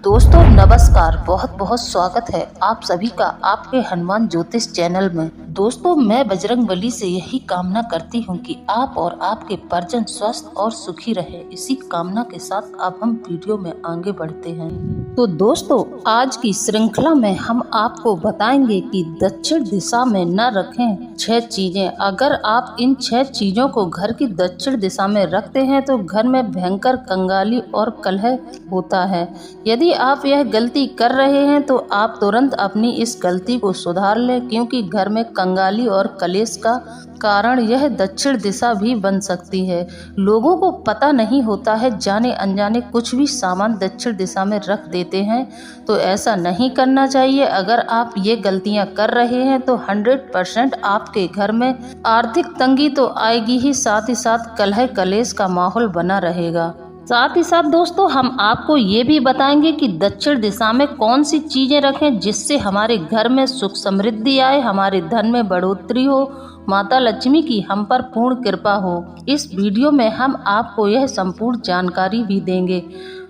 दोस्तों नमस्कार, बहुत बहुत स्वागत है आप सभी का आपके हनुमान ज्योतिष चैनल में। दोस्तों मैं बजरंगबली से यही कामना करती हूँ कि आप और आपके परिजन स्वस्थ और सुखी रहे। इसी कामना के साथ अब हम वीडियो में आगे बढ़ते हैं। तो दोस्तों आज की श्रृंखला में हम आपको बताएंगे कि दक्षिण दिशा में न रखें 6 चीजें। अगर आप इन 6 चीजों को घर की दक्षिण दिशा में रखते हैं तो घर में भयंकर कंगाली और कलह होता है। यदि आप यह गलती कर रहे हैं तो आप तुरंत अपनी इस गलती को सुधार लें, क्योंकि घर में कंगाली और कलेश का कारण यह दक्षिण दिशा भी बन सकती है। लोगों को पता नहीं होता है, जाने अनजाने कुछ भी सामान दक्षिण दिशा में रख देते हैं, तो ऐसा नहीं करना चाहिए। अगर आप ये गलतियां कर रहे हैं तो 100% आपके घर में आर्थिक तंगी तो आएगी ही, साथ ही साथ कलह कलेश का माहौल बना रहेगा। साथ ही साथ दोस्तों हम आपको ये भी बताएंगे कि दक्षिण दिशा में कौन सी चीजें रखें जिससे हमारे घर में सुख समृद्धि आए, हमारे धन में बढ़ोतरी हो, माता लक्ष्मी की हम पर पूर्ण कृपा हो। इस वीडियो में हम आपको यह संपूर्ण जानकारी भी देंगे।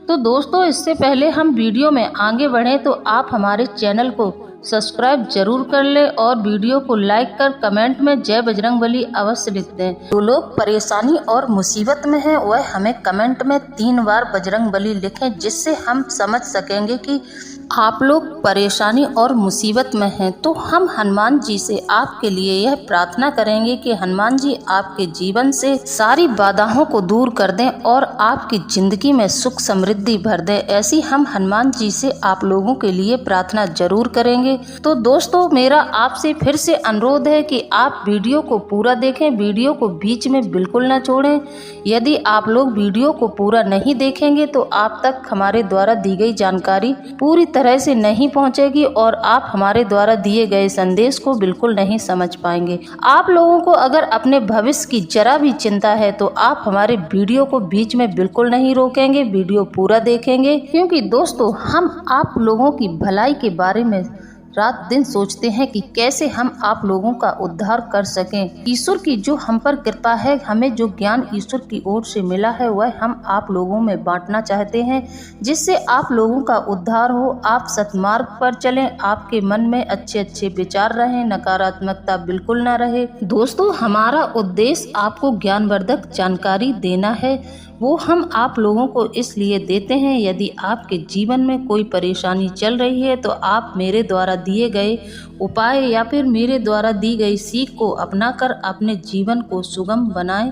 तो दोस्तों इससे पहले हम वीडियो में आगे बढ़ें तो आप हमारे चैनल को सब्सक्राइब जरूर कर ले और वीडियो को लाइक कर कमेंट में जय बजरंगबली अवश्य लिख दें। जो लोग परेशानी और मुसीबत में हैं वह हमें कमेंट में 3 बार बजरंगबली लिखें, जिससे हम समझ सकेंगे कि आप लोग परेशानी और मुसीबत में हैं। तो हम हनुमान जी से आपके लिए यह प्रार्थना करेंगे कि हनुमान जी आपके जीवन से सारी बाधाओं को दूर कर दें और आपकी जिंदगी में सुख समृद्धि भर दें। ऐसी हम हनुमान जी से आप लोगों के लिए प्रार्थना जरूर करेंगे। तो दोस्तों मेरा आपसे फिर से अनुरोध है कि आप वीडियो को पूरा देखें, वीडियो को बीच में बिल्कुल न छोड़ें। यदि आप लोग वीडियो को पूरा नहीं देखेंगे तो आप तक हमारे द्वारा दी गई जानकारी पूरी तरह से नहीं पहुंचेगी और आप हमारे द्वारा दिए गए संदेश को बिल्कुल नहीं समझ पाएंगे। आप लोगों को अगर अपने भविष्य की जरा भी चिंता है तो आप हमारे वीडियो को बीच में बिल्कुल नहीं रोकेंगे, वीडियो पूरा देखेंगे, क्योंकि दोस्तों हम आप लोगों की भलाई के बारे में रात दिन सोचते हैं कि कैसे हम आप लोगों का उद्धार कर सकें। ईश्वर की जो हम पर कृपा है, हमें जो ज्ञान ईश्वर की ओर से मिला है वह हम आप लोगों में बांटना चाहते हैं, जिससे आप लोगों का उद्धार हो, आप सतमार्ग पर चलें, आपके मन में अच्छे अच्छे विचार रहें, नकारात्मकता बिल्कुल न रहे। दोस्तों हमारा उद्देश्य आपको ज्ञानवर्धक जानकारी देना है, वो हम आप लोगों को इसलिए देते हैं। यदि आपके जीवन में कोई परेशानी चल रही है तो आप मेरे द्वारा दिए गए उपाय या फिर मेरे द्वारा दी गई सीख को अपनाकर अपने जीवन को सुगम बनाएं,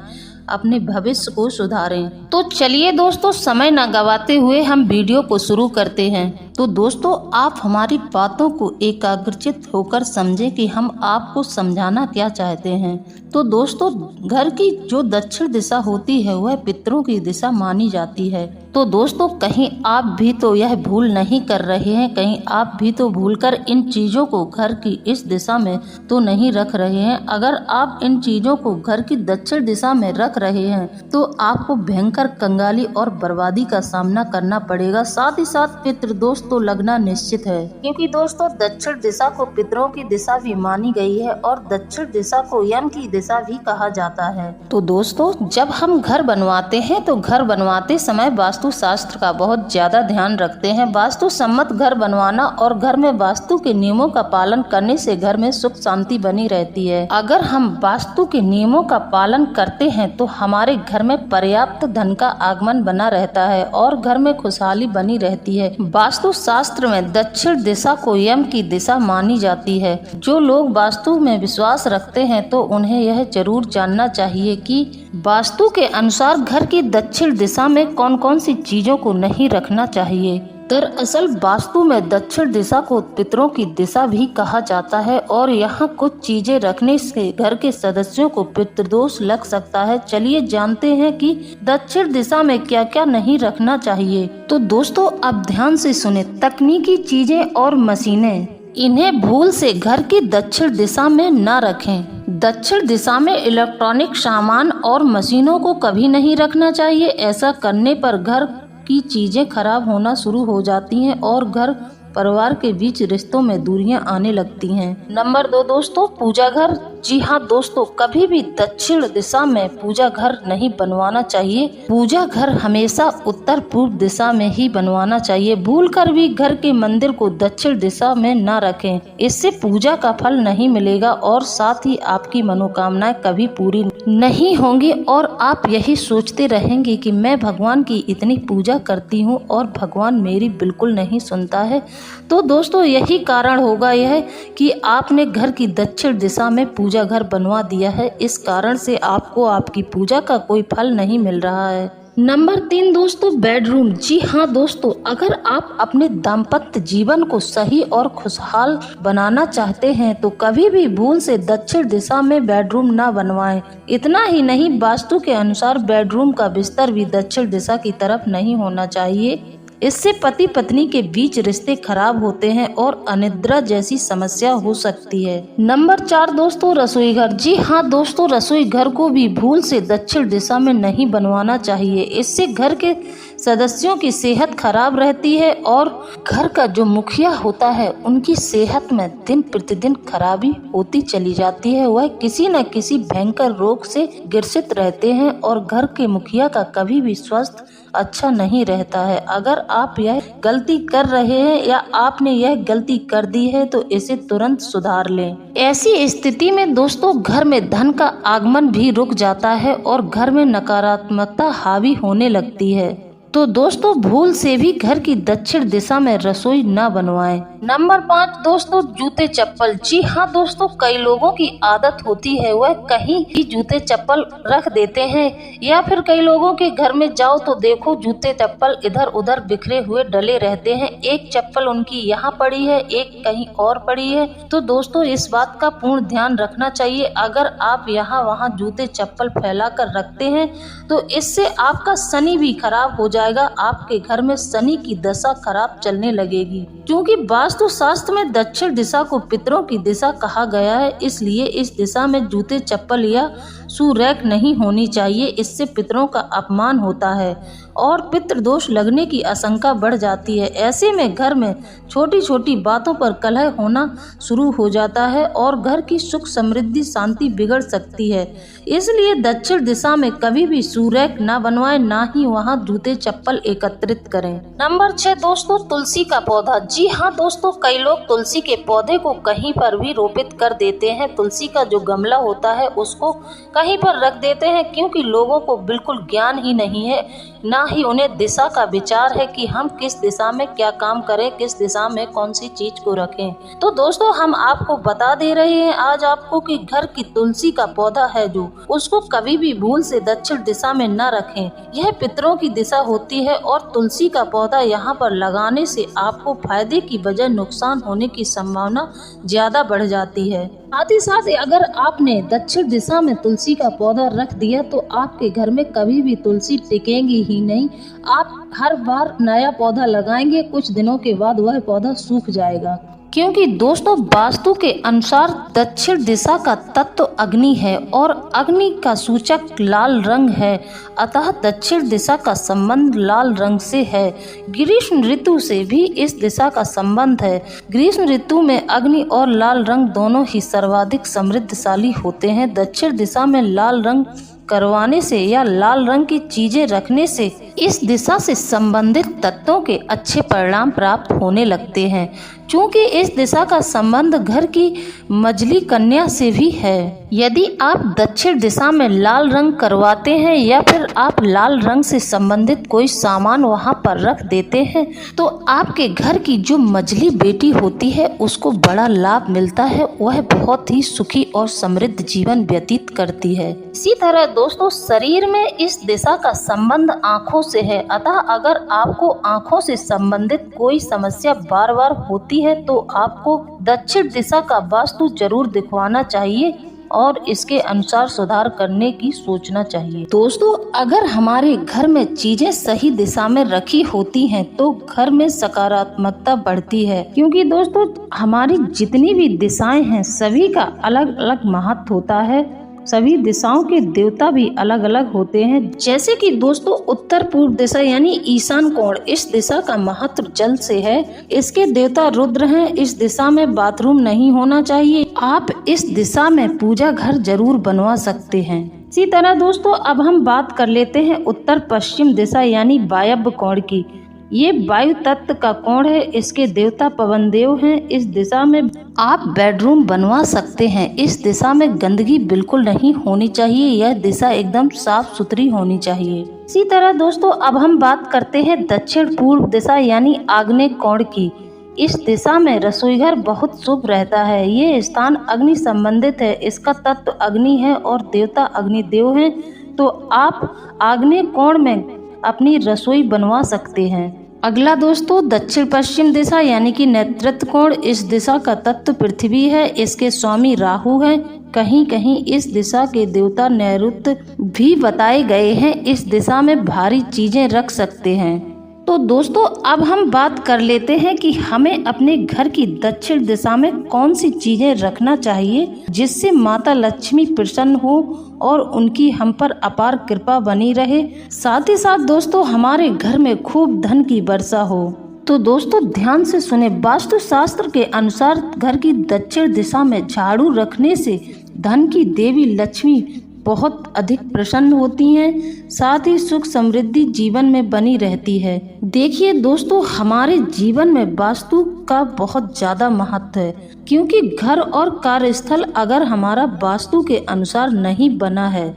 अपने भविष्य को सुधारें। तो चलिए दोस्तों समय न गवाते हुए हम वीडियो को शुरू करते हैं। तो दोस्तों आप हमारी बातों को एकाग्रचित होकर समझें कि हम आपको समझाना क्या चाहते हैं। तो दोस्तों घर की जो दक्षिण दिशा होती है वह पितरों की दिशा मानी जाती है। तो दोस्तों कहीं आप भी तो यह भूल नहीं कर रहे हैं, कहीं आप भी तो भूलकर इन चीजों को घर की इस दिशा में तो नहीं रख रहे हैं। अगर आप इन चीजों को घर की दक्षिण दिशा में रख रहे हैं तो आपको भयंकर कंगाली और बर्बादी का सामना करना पड़ेगा। साथ ही साथ पितृ दोष तो लगना निश्चित है, क्योंकि दोस्तों दक्षिण दिशा को पितरों की दिशा भी मानी गई है और दक्षिण दिशा को यम की दिशा भी कहा जाता है। तो दोस्तों जब हम घर बनवाते हैं तो घर बनवाते समय वास्तु शास्त्र का बहुत ज्यादा ध्यान रखते हैं। वास्तु सम्मत घर बनवाना और घर में वास्तु के नियमों का पालन करने से घर में सुख शांति बनी रहती है। अगर हम वास्तु के नियमों का पालन करते हैं तो हमारे घर में पर्याप्त धन का आगमन बना रहता है और घर में खुशहाली बनी रहती है। वास्तु शास्त्र में दक्षिण दिशा को यम की दिशा मानी जाती है। जो लोग वास्तु में विश्वास रखते हैं तो उन्हें यह जरूर जानना चाहिए कि वास्तु के अनुसार घर की दक्षिण दिशा में कौन कौन सी चीजों को नहीं रखना चाहिए। दरअसल वास्तु में दक्षिण दिशा को पितरों की दिशा भी कहा जाता है और यहाँ कुछ चीजें रखने से घर के सदस्यों को पितृदोष लग सकता है। चलिए जानते हैं कि दक्षिण दिशा में क्या क्या नहीं रखना चाहिए। तो दोस्तों अब ध्यान से सुने, तकनीकी चीजें और मशीनें, इन्हें भूल से घर की दक्षिण दिशा में न रखें। दक्षिण दिशा में इलेक्ट्रॉनिक सामान और मशीनों को कभी नहीं रखना चाहिए। ऐसा करने पर घर की चीजें खराब होना शुरू हो जाती हैं और घर परिवार के बीच रिश्तों में दूरियां आने लगती हैं। नंबर 2 दोस्तों पूजा घर जी हाँ दोस्तों, कभी भी दक्षिण दिशा में पूजा घर नहीं बनवाना चाहिए। पूजा घर हमेशा उत्तर पूर्व दिशा में ही बनवाना चाहिए। भूलकर भी घर के मंदिर को दक्षिण दिशा में न रखें, इससे पूजा का फल नहीं मिलेगा और साथ ही आपकी मनोकामनाएं कभी पूरी नहीं होंगी और आप यही सोचते रहेंगे कि मैं भगवान की इतनी पूजा करती हूँ और भगवान मेरी बिल्कुल नहीं सुनता है। तो दोस्तों यही कारण होगा यह कि आपने घर की दक्षिण दिशा में पूजा घर बनवा दिया है। इस कारण से आपको आपकी पूजा का कोई फल नहीं मिल रहा है। नंबर 3 दोस्तों, बेडरूम। जी हाँ दोस्तों, अगर आप अपने दाम्पत्य जीवन को सही और खुशहाल बनाना चाहते हैं तो कभी भी भूल से दक्षिण दिशा में बेडरूम ना बनवाएं। इतना ही नहीं, वास्तु के अनुसार बेडरूम का बिस्तर भी दक्षिण दिशा की तरफ नहीं होना चाहिए। इससे पति पत्नी के बीच रिश्ते खराब होते हैं और अनिद्रा जैसी समस्या हो सकती है। नंबर 4 दोस्तों, रसोई घर। जी हाँ दोस्तों, रसोई घर को भी भूल से दक्षिण दिशा में नहीं बनवाना चाहिए। इससे घर के सदस्यों की सेहत खराब रहती है और घर का जो मुखिया होता है उनकी सेहत में दिन प्रतिदिन खराबी होती चली जाती है। वह किसी न किसी भयंकर रोग से ग्रसित रहते हैं और घर के मुखिया का कभी भी स्वास्थ्य अच्छा नहीं रहता है। अगर आप यह गलती कर रहे हैं या आपने यह गलती कर दी है तो इसे तुरंत सुधार लें। ऐसी स्थिति में दोस्तों घर में धन का आगमन भी रुक जाता है और घर में नकारात्मकता हावी होने लगती है। तो दोस्तों भूल से भी घर की दक्षिण दिशा में रसोई न बनवाएं। नंबर 5 दोस्तों, जूते चप्पल। जी हाँ दोस्तों, कई लोगों की आदत होती है वह कहीं भी जूते चप्पल रख देते हैं या फिर कई लोगों के घर में जाओ तो देखो जूते चप्पल इधर उधर बिखरे हुए डले रहते हैं। एक चप्पल उनकी यहाँ पड़ी है, एक कहीं और पड़ी है। तो दोस्तों इस बात का पूर्ण ध्यान रखना चाहिए। अगर आप यहाँ वहाँ जूते चप्पल फैला कर रखते हैं तो इससे आपका शनि भी खराब हो जाएगा। आपके घर में शनि की दशा खराब चलने लगेगी। क्योंकि वास्तु शास्त्र में दक्षिण दिशा को पितरों की दिशा कहा गया है, इसलिए इस दिशा में जूते चप्पल या सुरैक नहीं होनी चाहिए। इससे पितरों का अपमान होता है और पितृदोष लगने की आशंका बढ़ जाती है। ऐसे में घर में छोटी छोटी बातों पर कलह होना शुरू हो जाता है और घर की सुख समृद्धि शांति बिगड़ सकती है। इसलिए दक्षिण दिशा में कभी भी सुरैक न बनवाएं, ना ही वहां जूते चप्पल एकत्रित करें। नंबर 6 दोस्तों, तुलसी का पौधा। जी हाँ दोस्तों, कई लोग तुलसी के पौधे को कहीं पर भी रोपित कर देते हैं। तुलसी का जो गमला होता है उसको कहीं पर रख देते हैं क्योंकि लोगों को बिल्कुल ज्ञान ही नहीं है, ना ही उन्हें दिशा का विचार है कि हम किस दिशा में क्या काम करें, किस दिशा में कौन सी चीज को रखें। तो दोस्तों हम आपको बता दे रहे हैं आज आपको कि घर की तुलसी का पौधा है जो उसको कभी भी भूल से दक्षिण दिशा में न रखें। यह पितरों की दिशा होती है और तुलसी का पौधा यहाँ पर लगाने से आपको फायदे की बजाय नुकसान होने की संभावना ज्यादा बढ़ जाती है। साथ ही साथ अगर आपने दक्षिण दिशा में तुलसी का पौधा रख दिया तो आपके घर में कभी भी तुलसी टिकेगी ही नहीं। आप हर बार नया पौधा लगाएंगे, कुछ दिनों के बाद वह पौधा सूख जाएगा। क्योंकि दोस्तों वास्तु के अनुसार दक्षिण दिशा का तत्व अग्नि है और अग्नि का सूचक लाल रंग है, अतः दक्षिण दिशा का संबंध लाल रंग से है। ग्रीष्म ऋतु से भी इस दिशा का संबंध है। ग्रीष्म ऋतु में अग्नि और लाल रंग दोनों ही सर्वाधिक समृद्धशाली होते हैं। दक्षिण दिशा में लाल रंग करवाने से या लाल रंग की चीजें रखने से इस दिशा से संबंधित तत्वों के अच्छे परिणाम प्राप्त होने लगते हैं। क्योंकि इस दिशा का संबंध घर की मझली कन्या से भी है। यदि आप दक्षिण दिशा में लाल रंग करवाते हैं या फिर आप लाल रंग से संबंधित कोई सामान वहां पर रख देते हैं तो आपके घर की जो मझली बेटी होती है उसको बड़ा लाभ मिलता है। वह बहुत ही सुखी और समृद्ध जीवन व्यतीत करती है। इसी तरह दोस्तों शरीर में इस दिशा का संबंध आँखों से है, अतः अगर आपको आँखों से संबंधित कोई समस्या बार बार होती है तो आपको दक्षिण दिशा का वास्तु जरूर दिखवाना चाहिए और इसके अनुसार सुधार करने की सोचना चाहिए। दोस्तों अगर हमारे घर में चीजें सही दिशा में रखी होती हैं तो घर में सकारात्मकता बढ़ती है। क्योंकि दोस्तों हमारी जितनी भी दिशाएं हैं सभी का अलग अलग महत्व होता है सभी दिशाओं के देवता भी अलग अलग होते हैं। जैसे कि दोस्तों उत्तर पूर्व दिशा यानी ईशान कोण, इस दिशा का महत्व जल से है। इसके देवता रुद्र हैं। इस दिशा में बाथरूम नहीं होना चाहिए। आप इस दिशा में पूजा घर जरूर बनवा सकते हैं। इसी तरह दोस्तों अब हम बात कर लेते हैं उत्तर पश्चिम दिशा यानी वायव्य कोण की। ये वायु तत्व का कोण है। इसके देवता पवन देव हैं। इस दिशा में आप बेडरूम बनवा सकते हैं। इस दिशा में गंदगी बिल्कुल नहीं होनी चाहिए। यह दिशा एकदम साफ सुथरी होनी चाहिए। इसी तरह दोस्तों अब हम बात करते हैं दक्षिण पूर्व दिशा यानी आग्नेय कोण की। इस दिशा में रसोईघर बहुत शुभ रहता है। ये स्थान अग्नि संबंधित है। इसका तत्व अग्नि है और देवता अग्निदेव हैं। तो आप आग्नेय कोण में अपनी रसोई बनवा सकते हैं। अगला दोस्तों दक्षिण पश्चिम दिशा यानी कि नेतृत्व कोण। इस दिशा का तत्व पृथ्वी है। इसके स्वामी राहु हैं। कहीं कहीं इस दिशा के देवता नैऋत्य भी बताए गए हैं। इस दिशा में भारी चीजें रख सकते हैं। तो दोस्तों अब हम बात कर लेते हैं कि हमें अपने घर की दक्षिण दिशा में कौन सी चीजें रखना चाहिए जिससे माता लक्ष्मी प्रसन्न हो और उनकी हम पर अपार कृपा बनी रहे, साथ ही साथ दोस्तों हमारे घर में खूब धन की वर्षा हो। तो दोस्तों ध्यान से सुने, वास्तु शास्त्र के अनुसार घर की दक्षिण दिशा में झाड़ू रखने से धन की देवी लक्ष्मी बहुत अधिक प्रसन्न होती हैं। साथ ही सुख समृद्धि जीवन में बनी रहती है। देखिए दोस्तों हमारे जीवन में वास्तु का बहुत ज्यादा महत्व है, क्योंकि घर और कार्यस्थल अगर हमारा वास्तु के अनुसार नहीं बना है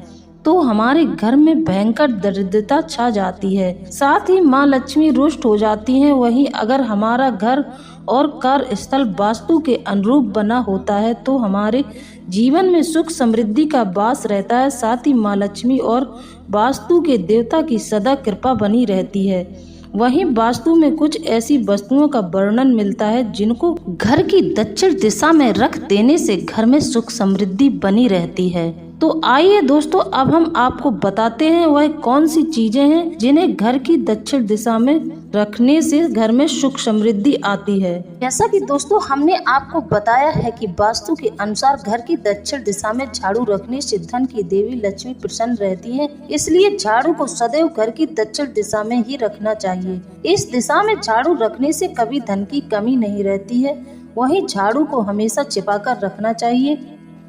तो हमारे घर में भयंकर दरिद्रता छा जाती है। साथ ही माँ लक्ष्मी रुष्ट हो जाती हैं। वहीं अगर हमारा घर और कार्यस्थल वास्तु के अनुरूप बना होता है तो हमारे जीवन में सुख समृद्धि का वास रहता है। साथ ही माँ लक्ष्मी और वास्तु के देवता की सदा कृपा बनी रहती है। वहीं वास्तु में कुछ ऐसी वस्तुओं का वर्णन मिलता है जिनको घर की दक्षिण दिशा में रख देने से घर में सुख समृद्धि बनी रहती है। तो आइए दोस्तों अब हम आपको बताते हैं वह कौन सी चीजें हैं जिन्हें घर की दक्षिण दिशा में रखने से घर में सुख समृद्धि आती है। जैसा कि दोस्तों हमने आपको बताया है कि वास्तु के अनुसार घर की दक्षिण दिशा में झाड़ू रखने से धन की देवी लक्ष्मी प्रसन्न रहती है। इसलिए झाड़ू को सदैव घर की दक्षिण दिशा में ही रखना चाहिए। इस दिशा में झाड़ू रखने से कभी धन की कमी नहीं रहती है। वहीं झाड़ू को हमेशा छिपाकर रखना चाहिए।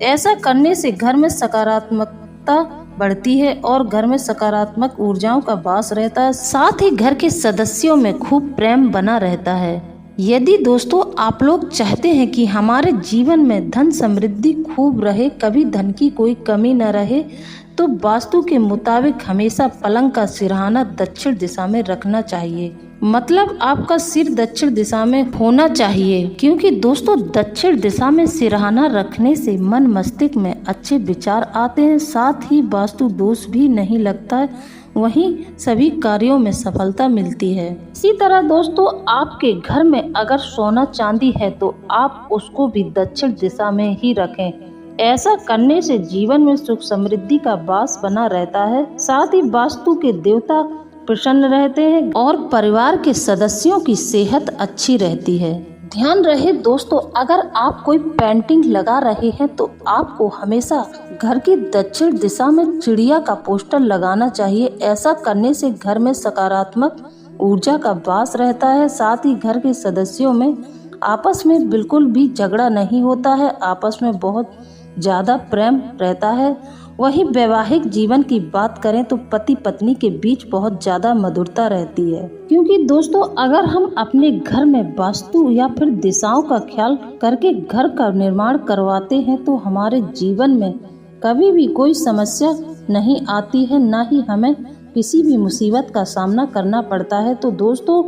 ऐसा करने से घर में सकारात्मकता बढ़ती है और घर में सकारात्मक ऊर्जाओं का वास रहता है। साथ ही घर के सदस्यों में खूब प्रेम बना रहता है। यदि दोस्तों आप लोग चाहते हैं कि हमारे जीवन में धन समृद्धि खूब रहे, कभी धन की कोई कमी न रहे, तो वास्तु के मुताबिक हमेशा पलंग का सिरहाना दक्षिण दिशा में रखना चाहिए। मतलब आपका सिर दक्षिण दिशा में होना चाहिए, क्योंकि दोस्तों दक्षिण दिशा में सिरहाना रखने से मन मस्तिष्क में अच्छे विचार आते हैं। साथ ही वास्तु दोष भी नहीं लगता है। वहीं सभी कार्यों में सफलता मिलती है। इसी तरह दोस्तों आपके घर में अगर सोना चांदी है तो आप उसको भी दक्षिण दिशा में ही रखें। ऐसा करने से जीवन में सुख समृद्धि का वास बना रहता है। साथ ही वास्तु के देवता प्रसन्न रहते हैं और परिवार के सदस्यों की सेहत अच्छी रहती है। ध्यान रहे दोस्तों, अगर आप कोई पेंटिंग लगा रहे हैं तो आपको हमेशा घर की दक्षिण दिशा में चिड़िया का पोस्टर लगाना चाहिए। ऐसा करने से घर में सकारात्मक ऊर्जा का वास रहता है। साथ ही घर के सदस्यों में आपस में बिल्कुल भी झगड़ा नहीं होता है। आपस में बहुत ज्यादा प्रेम रहता है। वहीं वैवाहिक जीवन की बात करें तो पति पत्नी के बीच बहुत ज्यादा मधुरता रहती है, क्योंकि दोस्तों अगर हम अपने घर में वास्तु या फिर दिशाओं का ख्याल करके घर का निर्माण करवाते हैं तो हमारे जीवन में कभी भी कोई समस्या नहीं आती है, ना ही हमें किसी भी मुसीबत का सामना करना पड़ता है। तो दोस्तों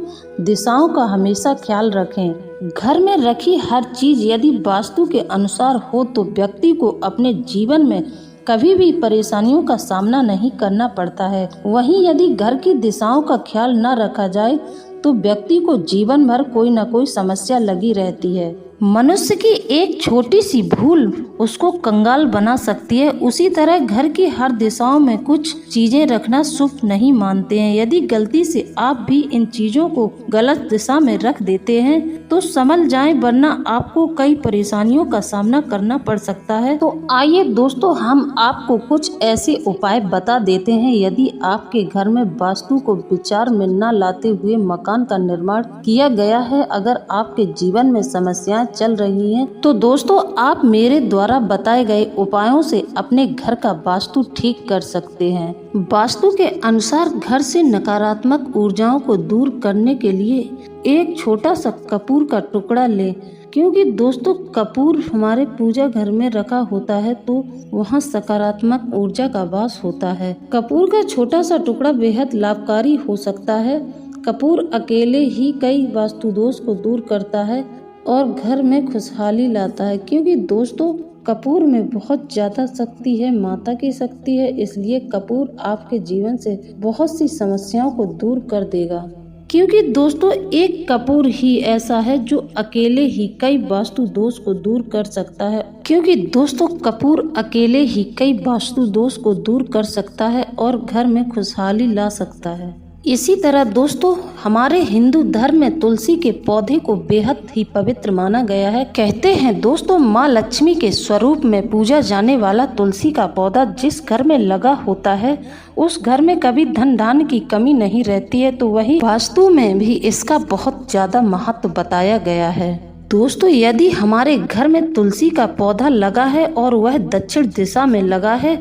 दिशाओं का हमेशा ख्याल रखें। घर में रखी हर चीज यदि वास्तु के अनुसार हो तो व्यक्ति को अपने जीवन में कभी भी परेशानियों का सामना नहीं करना पड़ता है। वहीं यदि घर की दिशाओं का ख्याल न रखा जाए तो व्यक्ति को जीवन भर कोई न कोई समस्या लगी रहती है। मनुष्य की एक छोटी सी भूल उसको कंगाल बना सकती है, उसी तरह घर की हर दिशाओं में कुछ चीजें रखना शुभ नहीं मानते हैं। यदि गलती से आप भी इन चीजों को गलत दिशा में रख देते हैं तो संभल जाएं, वरना आपको कई परेशानियों का सामना करना पड़ सकता है। तो आइए दोस्तों, हम आपको कुछ ऐसे उपाय बता देते हैं यदि आपके घर में वास्तु को विचार में न लाते हुए मकान का निर्माण किया गया है। अगर आपके जीवन में समस्याएं चल रही हैं तो दोस्तों, आप मेरे द्वारा बताए गए उपायों से अपने घर का वास्तु ठीक कर सकते हैं। वास्तु के अनुसार घर से नकारात्मक ऊर्जाओं को दूर करने के लिए एक छोटा सा कपूर का टुकड़ा लें, क्योंकि दोस्तों कपूर हमारे पूजा घर में रखा होता है तो वहाँ सकारात्मक ऊर्जा का वास होता है। कपूर का छोटा सा टुकड़ा बेहद लाभकारी हो सकता है। कपूर अकेले ही कई वास्तु दोष को दूर करता है और घर में खुशहाली लाता है, क्योंकि दोस्तों कपूर में बहुत ज्यादा शक्ति है, माता की शक्ति है। इसलिए कपूर आपके जीवन से बहुत सी समस्याओं को दूर कर देगा, क्योंकि दोस्तों एक कपूर ही ऐसा है जो अकेले ही कई वास्तु दोष को दूर कर सकता है। क्योंकि दोस्तों कपूर अकेले ही कई वास्तु दोष को दूर कर सकता है और घर में खुशहाली ला सकता है। इसी तरह दोस्तों हमारे हिंदू धर्म में तुलसी के पौधे को बेहद ही पवित्र माना गया है। कहते हैं दोस्तों, माँ लक्ष्मी के स्वरूप में पूजा जाने वाला तुलसी का पौधा जिस घर में लगा होता है उस घर में कभी धन धान्य की कमी नहीं रहती है। तो वही वास्तु में भी इसका बहुत ज्यादा महत्व बताया गया है। दोस्तों यदि हमारे घर में तुलसी का पौधा लगा है और वह दक्षिण दिशा में लगा है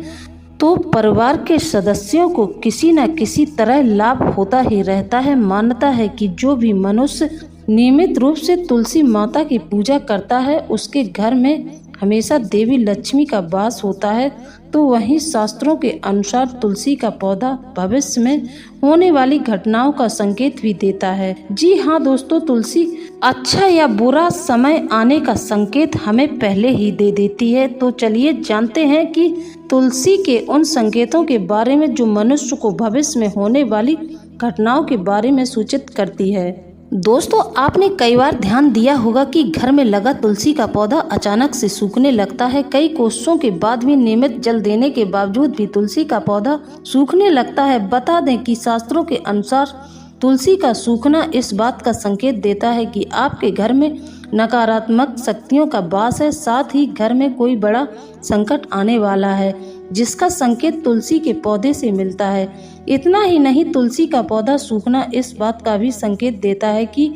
तो परिवार के सदस्यों को किसी न किसी तरह लाभ होता ही रहता है। मान्यता है कि जो भी मनुष्य नियमित रूप से तुलसी माता की पूजा करता है उसके घर में हमेशा देवी लक्ष्मी का वास होता है। तो वहीं शास्त्रों के अनुसार तुलसी का पौधा भविष्य में होने वाली घटनाओं का संकेत भी देता है। जी हाँ दोस्तों, तुलसी अच्छा या बुरा समय आने का संकेत हमें पहले ही दे देती है। तो चलिए जानते हैं कि तुलसी के उन संकेतों के बारे में जो मनुष्य को भविष्य में होने वाली घटनाओं के बारे में सूचित करती है। दोस्तों आपने कई बार ध्यान दिया होगा कि घर में लगा तुलसी का पौधा अचानक से सूखने लगता है। कई कोशिशों के बाद भी नियमित जल देने के बावजूद भी तुलसी का पौधा सूखने लगता है। बता दें कि शास्त्रों के अनुसार तुलसी का सूखना इस बात का संकेत देता है कि आपके घर में नकारात्मक शक्तियों का वास है, साथ ही घर में कोई बड़ा संकट आने वाला है, जिसका संकेत तुलसी के पौधे से मिलता है। इतना ही नहीं, तुलसी का पौधा सूखना इस बात का भी संकेत देता है कि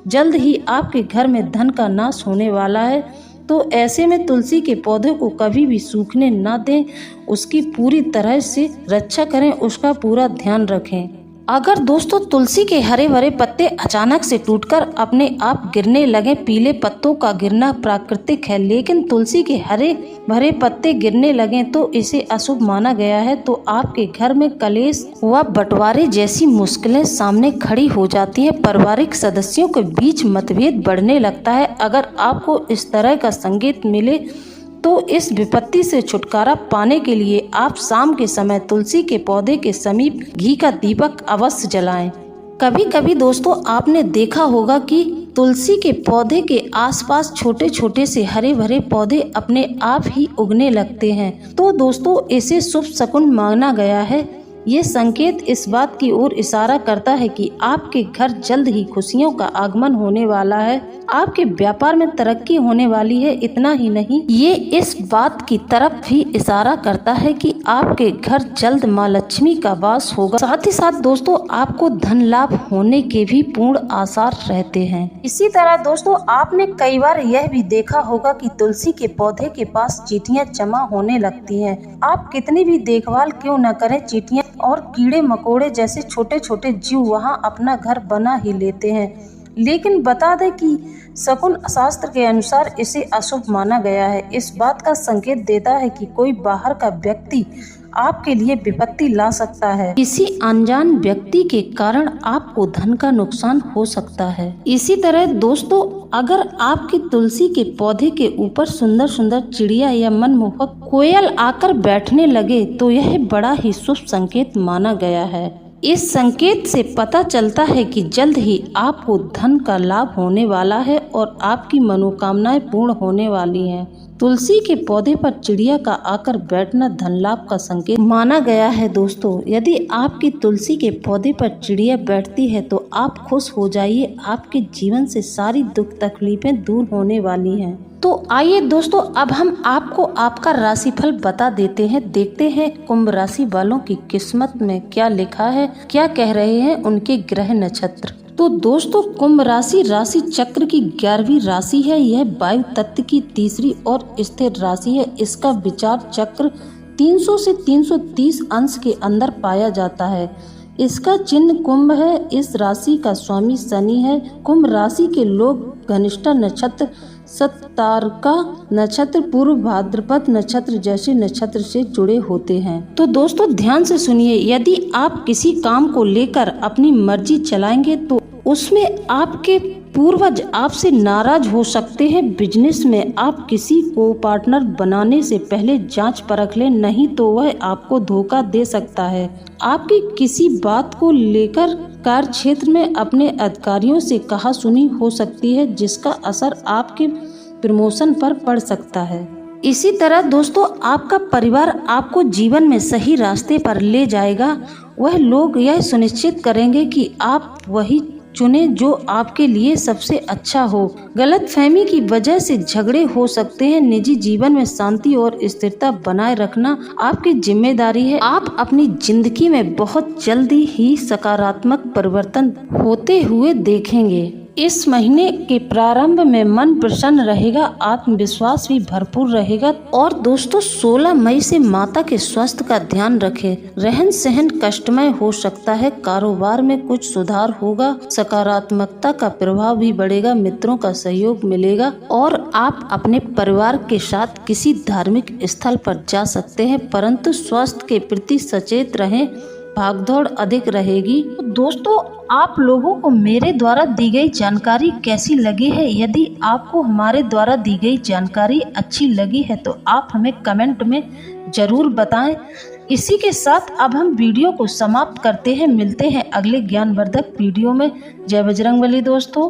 जल्द ही आपके घर में धन का नाश होने वाला है। तो ऐसे में तुलसी के पौधे को कभी भी सूखने ना दें, उसकी पूरी तरह से रक्षा करें, उसका पूरा ध्यान रखें। अगर दोस्तों तुलसी के हरे भरे पत्ते अचानक से टूटकर अपने आप गिरने लगे, पीले पत्तों का गिरना प्राकृतिक है, लेकिन तुलसी के हरे भरे पत्ते गिरने लगे तो इसे अशुभ माना गया है। तो आपके घर में कलेश व बंटवारे जैसी मुश्किलें सामने खड़ी हो जाती है। पारिवारिक सदस्यों के बीच मतभेद बढ़ने लगता है। अगर आपको इस तरह का संकेत मिले तो इस विपत्ति से छुटकारा पाने के लिए आप शाम के समय तुलसी के पौधे के समीप घी का दीपक अवश्य जलाएं। कभी कभी दोस्तों आपने देखा होगा कि तुलसी के पौधे के आसपास छोटे छोटे से हरे भरे पौधे अपने आप ही उगने लगते हैं। तो दोस्तों इसे शुभ शकुन माना गया है। ये संकेत इस बात की ओर इशारा करता है कि आपके घर जल्द ही खुशियों का आगमन होने वाला है, आपके व्यापार में तरक्की होने वाली है। इतना ही नहीं, ये इस बात की तरफ भी इशारा करता है कि आपके घर जल्द माँ लक्ष्मी का वास होगा। साथ ही साथ दोस्तों आपको धन लाभ होने के भी पूर्ण आसार रहते हैं। इसी तरह दोस्तों आपने कई बार यह भी देखा होगा कि तुलसी के पौधे के पास चींटियां जमा होने लगती हैं। आप कितनी भी देखभाल क्यों न करें, चींटियां और कीड़े मकोड़े जैसे छोटे छोटे जीव वहां अपना घर बना ही लेते हैं। लेकिन बता दें कि शकुन शास्त्र के अनुसार इसे अशुभ माना गया है। इस बात का संकेत देता है कि कोई बाहर का व्यक्ति आपके लिए विपत्ति ला सकता है। किसी अनजान व्यक्ति के कारण आपको धन का नुकसान हो सकता है। इसी तरह दोस्तों अगर आपकी तुलसी के पौधे के ऊपर सुंदर सुंदर चिड़िया या मनमोहक कोयल आकर बैठने लगे तो यह बड़ा ही शुभ संकेत माना गया है। इस संकेत से पता चलता है कि जल्द ही आपको धन का लाभ होने वाला है और आपकी मनोकामनाएं पूर्ण होने वाली हैं। तुलसी के पौधे पर चिड़िया का आकर बैठना धन लाभ का संकेत माना गया है। दोस्तों, यदि आपकी तुलसी के पौधे पर चिड़िया बैठती है तो आप खुश हो जाइए, आपके जीवन से सारी दुख तकलीफें दूर होने वाली हैं। तो आइए दोस्तों, अब हम आपको आपका राशिफल बता देते हैं। देखते हैं कुंभ राशि वालों की किस्मत में क्या लिखा है, क्या कह रहे हैं उनके ग्रह नक्षत्र। तो दोस्तों, कुंभ राशि राशि चक्र की 11वीं राशि है। यह वायु तत्व की तीसरी और स्थिर राशि है। इसका विचार चक्र 300 से 330 अंश के अंदर पाया जाता है। इसका चिन्ह कुंभ है। इस राशि का स्वामी शनि है। कुंभ राशि के लोग घनिष्ठा नक्षत्र, सत्तारका नक्षत्र, पूर्व भाद्रपद नक्षत्र जैसे नक्षत्र से जुड़े होते हैं। तो दोस्तों ध्यान से सुनिए, यदि आप किसी काम को लेकर अपनी मर्जी चलाएंगे तो उसमें आपके पूर्वज आपसे नाराज हो सकते हैं। बिजनेस में आप किसी को पार्टनर बनाने से पहले जांच परख लें, नहीं तो वह आपको धोखा दे सकता है। आपकी किसी बात को लेकर कार्य क्षेत्र में अपने अधिकारियों से कहासुनी हो सकती है, जिसका असर आपके प्रमोशन पर पड़ सकता है। इसी तरह दोस्तों, आपका परिवार आपको जीवन में सही रास्ते पर ले जाएगा। वह लोग यह सुनिश्चित करेंगे कि आप वही चुने जो आपके लिए सबसे अच्छा हो। गलतफहमी की वजह से झगड़े हो सकते हैं। निजी जीवन में शांति और स्थिरता बनाए रखना आपकी जिम्मेदारी है। आप अपनी जिंदगी में बहुत जल्दी ही सकारात्मक परिवर्तन होते हुए देखेंगे। इस महीने के प्रारंभ में मन प्रसन्न रहेगा, आत्मविश्वास भी भरपूर रहेगा। और दोस्तों, 16 मई से माता के स्वास्थ्य का ध्यान रखें। रहन सहन कष्टमय हो सकता है। कारोबार में कुछ सुधार होगा। सकारात्मकता का प्रभाव भी बढ़ेगा। मित्रों का सहयोग मिलेगा और आप अपने परिवार के साथ किसी धार्मिक स्थल पर जा सकते हैं, परंतु स्वास्थ्य के प्रति सचेत रहें। भागदौड़ अधिक रहेगी। तो दोस्तों, आप लोगों को मेरे द्वारा दी गई जानकारी कैसी लगी है? यदि आपको हमारे द्वारा दी गई जानकारी अच्छी लगी है तो आप हमें कमेंट में जरूर बताएं। इसी के साथ अब हम वीडियो को समाप्त करते हैं। मिलते हैं अगले ज्ञानवर्धक वीडियो में। जय बजरंगबली दोस्तों।